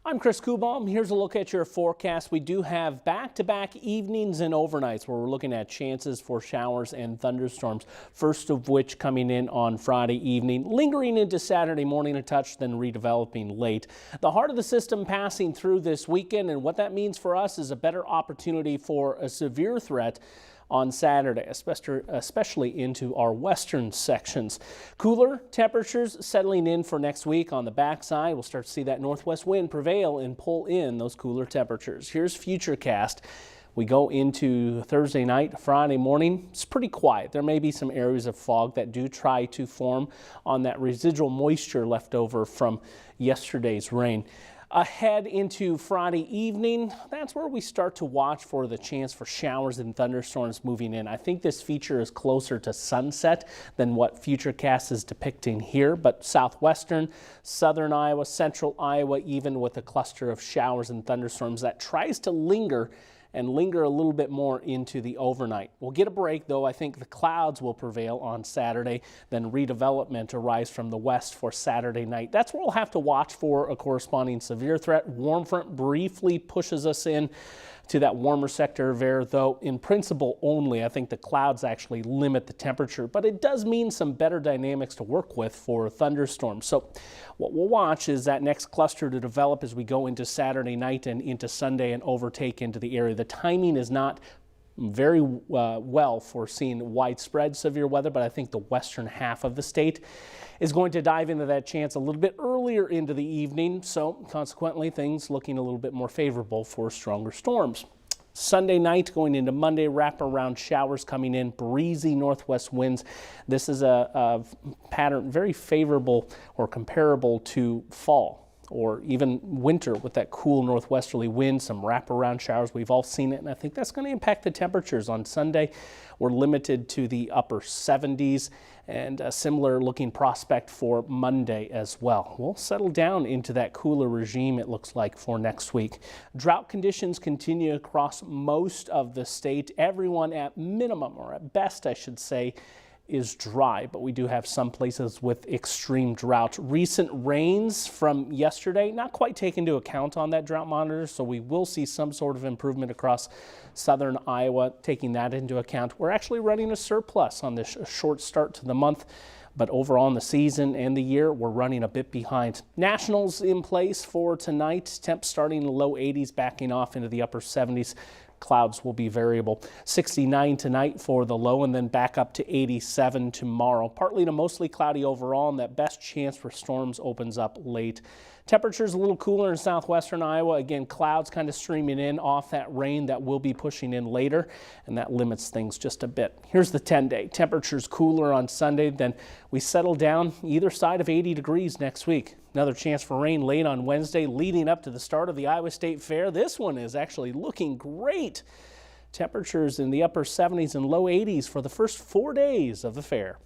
I'm Chris Kubaum. Here's a look at your forecast. We do have back-to-back evenings and overnights where we're looking at chances for showers and thunderstorms, first of which coming in on Friday evening, lingering into Saturday morning a touch, then redeveloping late. The heart of the system passing through this weekend, and what that means for us is a better opportunity for a severe threat on Saturday, especially into our western sections. Cooler temperatures settling in for next week on the backside. We'll start to see that northwest wind prevail and pull in those cooler temperatures. Here's Futurecast. We go into Thursday night, Friday morning. It's pretty quiet. There may be some areas of fog that do try to form on that residual moisture left over from yesterday's rain. Ahead into Friday evening, that's where we start to watch for the chance for showers and thunderstorms moving in. I think this feature is closer to sunset than what Futurecast is depicting here, but southwestern, southern Iowa, central Iowa, even with a cluster of showers and thunderstorms that tries to linger and linger a little bit more into the overnight. We'll get a break, though. I think the clouds will prevail on Saturday, then redevelopment arise from the west for Saturday night. That's where we'll have to watch for a corresponding severe threat. Warm front briefly pushes us in to that warmer sector there, though in principle only. I think the clouds actually limit the temperature, but it does mean some better dynamics to work with for thunderstorms. So what we'll watch is that next cluster to develop as we go into Saturday night and into Sunday and overtake into the area. The timing is not very well for seeing widespread severe weather, but I think the western half of the state is going to dive into that chance a little bit earlier into the evening, so consequently things looking a little bit more favorable for stronger storms. Sunday night going into Monday, wraparound showers coming in, breezy northwest winds. This is a pattern very favorable or comparable to fall or even winter with that cool northwesterly wind, some wraparound showers. We've all seen it, and I think that's going to impact the temperatures on Sunday. We're limited to the upper 70s, and a similar looking prospect for Monday as well. We'll settle down into that cooler regime, it looks like, for next week. Drought conditions continue across most of the state. Everyone at minimum, or at best I should say, is dry, but we do have some places with extreme drought. Recent rains from yesterday not quite taken into account on that drought monitor, so we will see some sort of improvement across southern Iowa taking that into account. We're actually running a surplus on this short start to the month, but overall in the season and the year, we're running a bit behind. Nationals in place for tonight. Temps starting in the low 80s, backing off into the upper 70s. Clouds will be variable. 69 tonight for the low, and then back up to 87 tomorrow. Partly to mostly cloudy overall, and that best chance for storms opens up late. Temperatures a little cooler in southwestern Iowa. Again, clouds kind of streaming in off that rain that will be pushing in later, and that limits things just a bit. Here's the 10-day. Temperatures cooler on Sunday, then we settle down either side of 80 degrees next week. Another chance for rain late on Wednesday, leading up to the start of the Iowa State Fair. This one is actually looking great. Temperatures in the upper 70s and low 80s for the first 4 days of the fair.